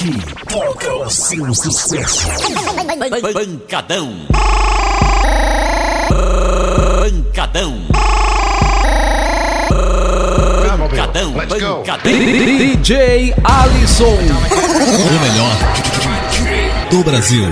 Aqui toca o seu sucesso. Pancadão. Pancadão. Pancadão. Pancadão. DJ Alisson. O melhor do Brasil.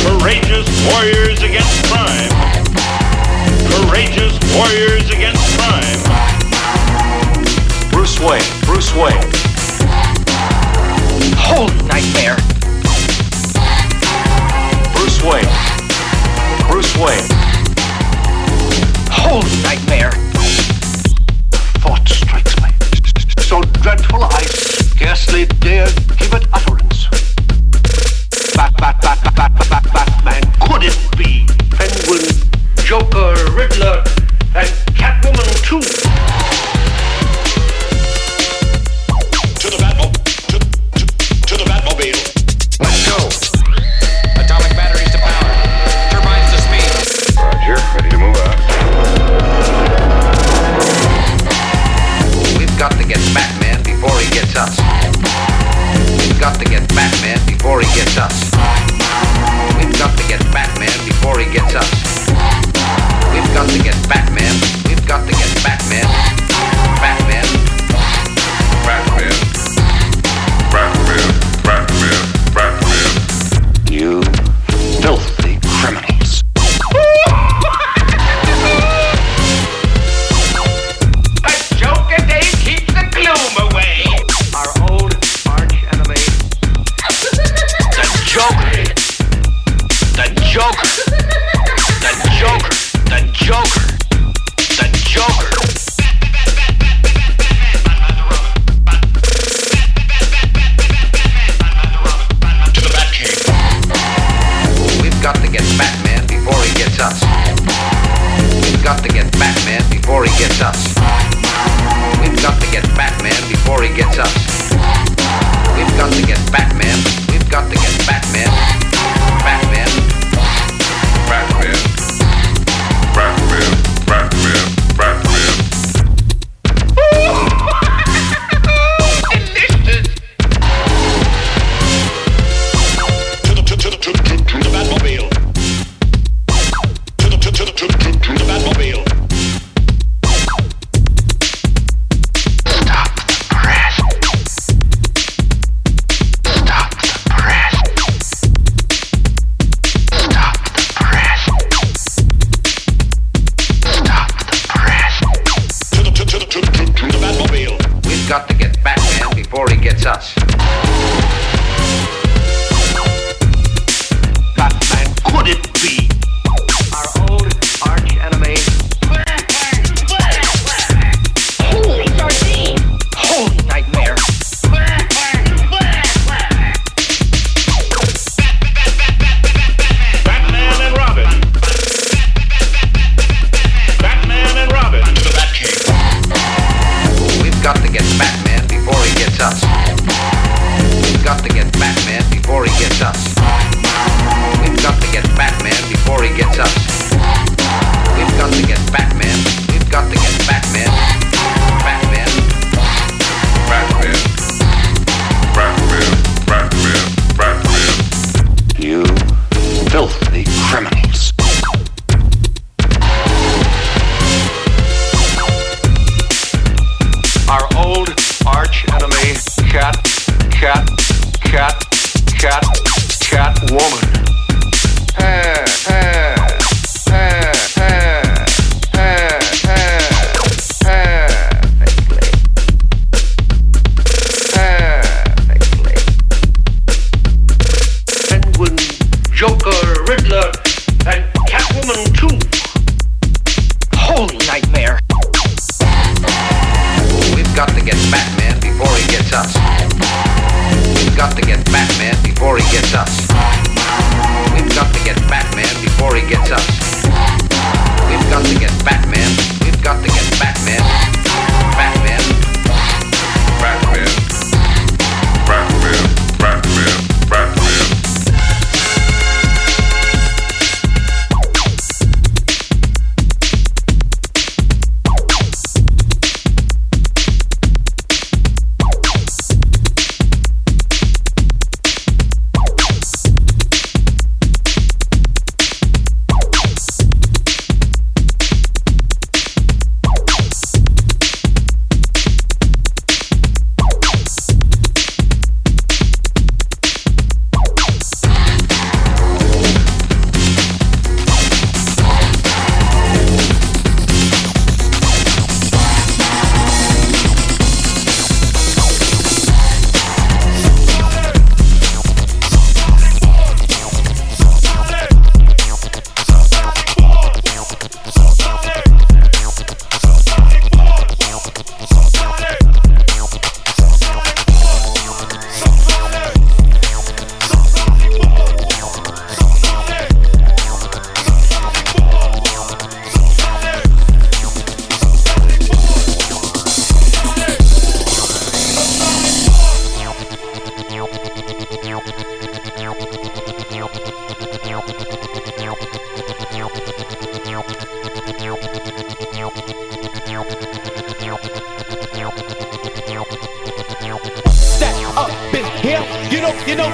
Courageous warriors against crime. Courageous warriors against crime. Bruce Wayne. Holy nightmare. Bruce Wayne. Holy nightmare. Thought strikes me, so dreadful I scarcely dare give it utterance. Batman, could it be? Penguin, Joker, Riddler, and Catwoman too. To the Batmobile. Let's go. Atomic batteries to power. Turbines to speed. Roger, ready to move out. We've got to get Batman before he gets us. We've got to get Batman before he gets us. We've got to get Batman before he gets us. We've got to get Batman. We've got to get Batman. Batman. You filthy criminals. A joke a day keeps the gloom away. Our old arch enemy. The Joker. The Joker. The Joker. The Joker. The Joker. To the Batcave. We've got to get Batman before he gets us. We've got to get Batman before he gets us. We've got to get Batman before he gets us. We've got to get Batman. We've got to get Batman. Batman. To the Batmobile. To the Batmobile. Stop the press. Stop the press. got to get Batman. We've got to get Batman. Batman. Batman. Batman. Batman. Batman.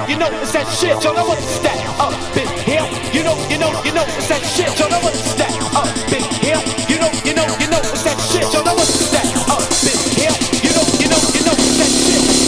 You know, it's that shit, y'all know what to stack up in here. You know, it's that shit, y'all know what to stack up in here. You know, it's that shit, y'all know what to stack up in here. You know, it's that shit.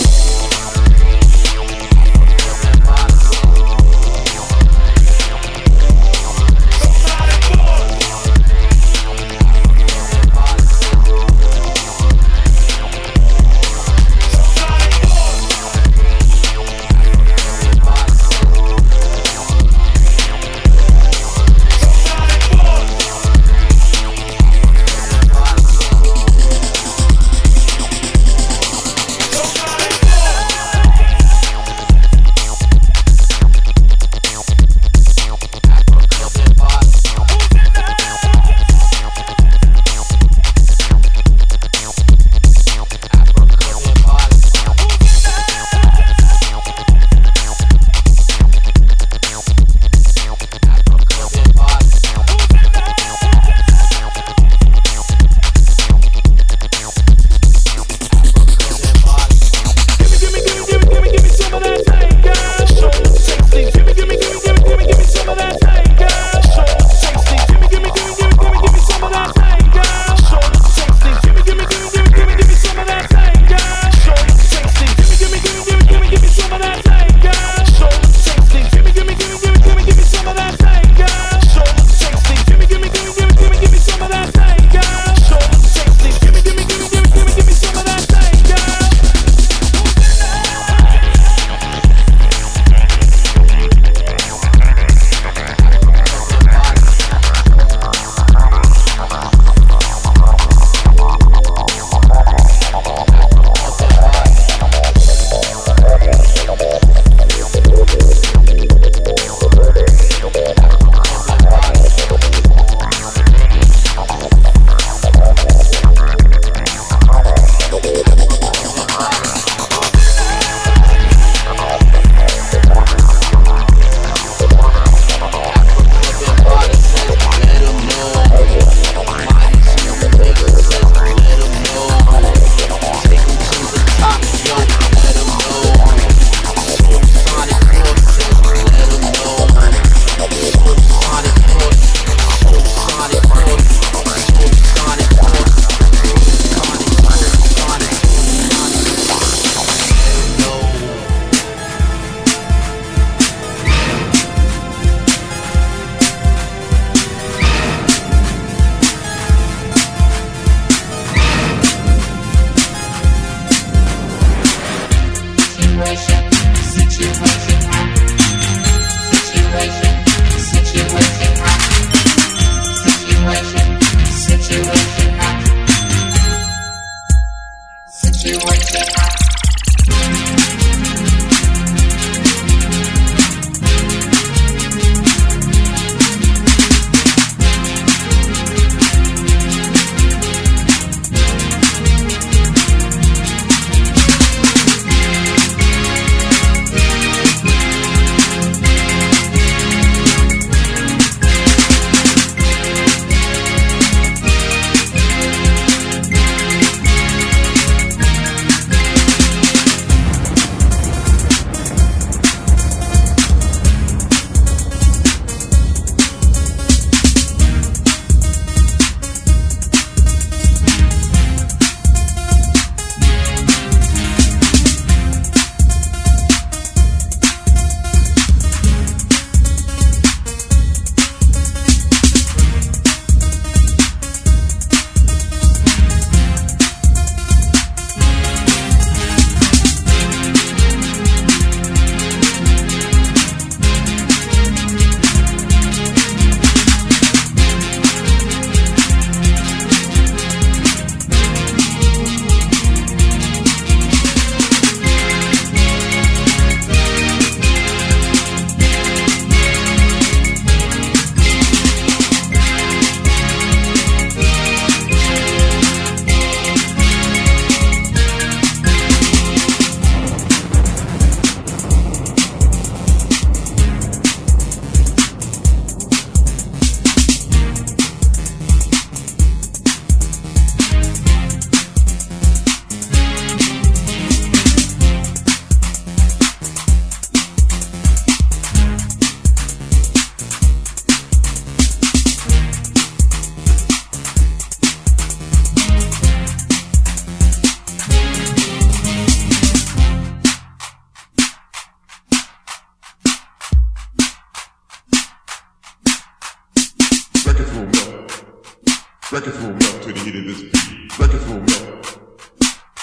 Records will melt to the heat of this beat. Records will melt.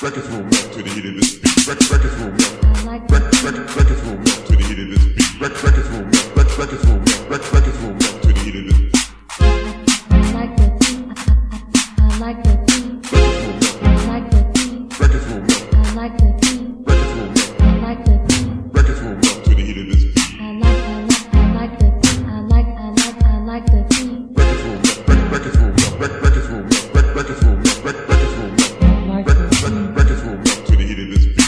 Records will melt to the heat of this beat. Records will melt. Records will melt to the heat of this beat. Records will melt. Records will melt. Records will melt to the heat of this beat. I like the beat. I like the beat. I like the beat. Records will melt. I like the beat. Records will melt. I like the beat. Records will melt to the heat of this beat. I like the beat. I like the beat. Records will melt. Records will melt. Records will melt. Records will melt. Records will melt. Records will melt to the heat of this beat.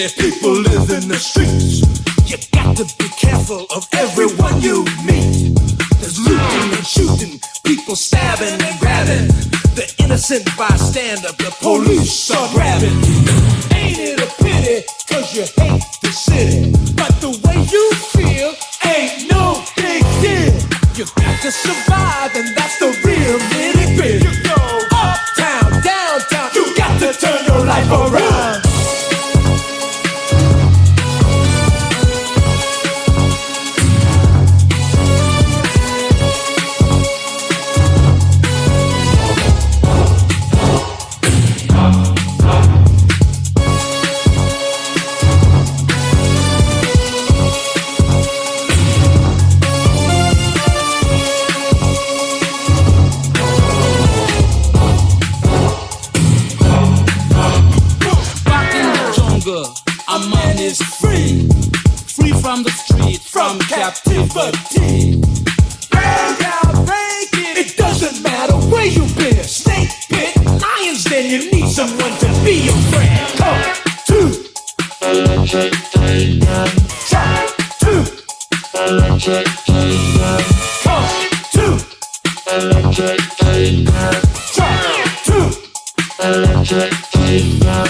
There's people live in the streets. You got to be careful of everyone you meet. There's looting and shooting, people stabbing and grabbing. The innocent bystander, the police are grabbing. Ain't it a pity, cause you hate the city, but the way you feel ain't no big deal. You got to survive, and that's the real nitty-gritty. You go uptown, downtown, you got to turn your life around. Our mind is free, free from the street, from captivity. Break out, break it, it doesn't matter where you've been. Snake pit, lions, then you need someone to be your friend. Come to Electric Tiger. Try to Electric Tiger. Come to Electric Tiger. Try to Electric Tiger.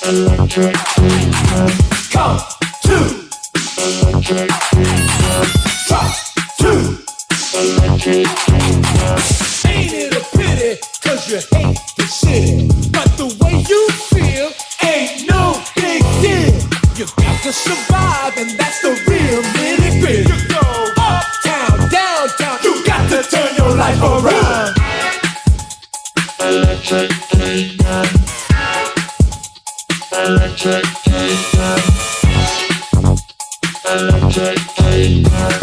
Electric come to Electric drop to Ain't it a pity, cause you hate the city, but the way you feel ain't no big deal. You got to survive, and that's the real nitty-gritty. You go uptown, downtown, you got to turn your life around. Electric kingdom. Electric kingdom. Electric kingdom.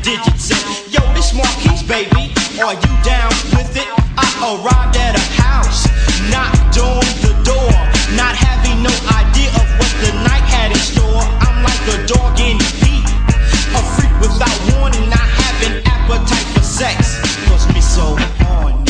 digits. Said, yo, this Marquise, baby, are you down with it? I arrived at a house, knocked on the door, not having no idea of what the night had in store. I'm like a dog in heat, a freak without warning, not having appetite for sex. Cause me so horny.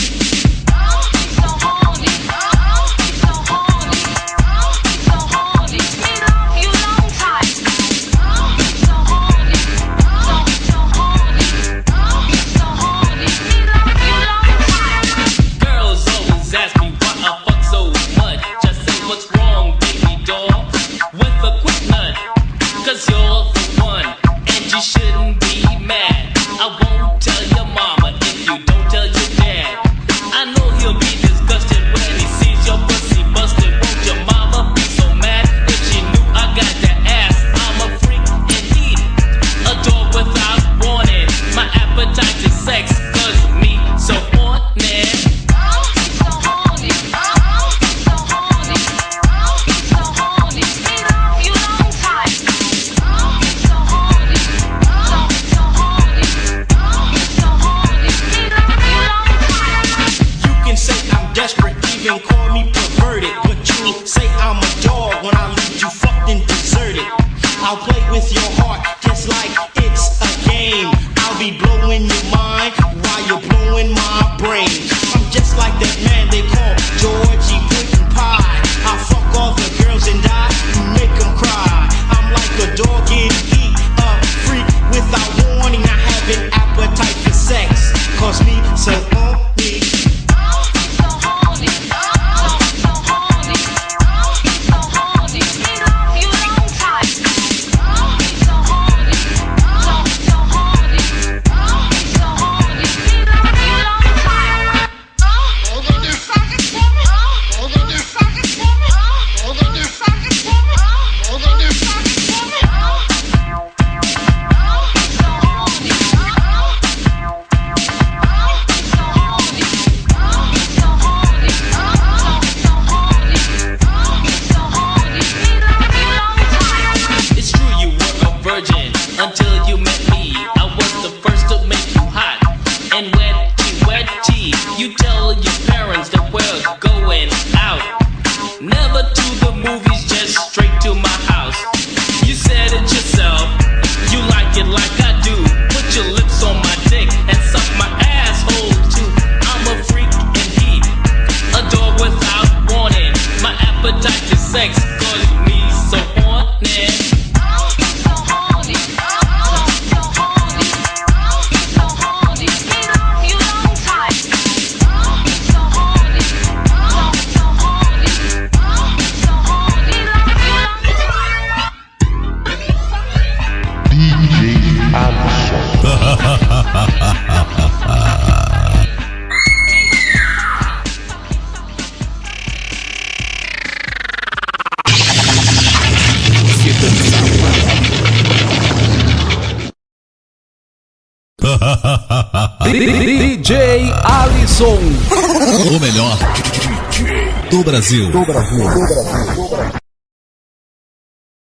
DJ Alisson, o melhor do Brasil.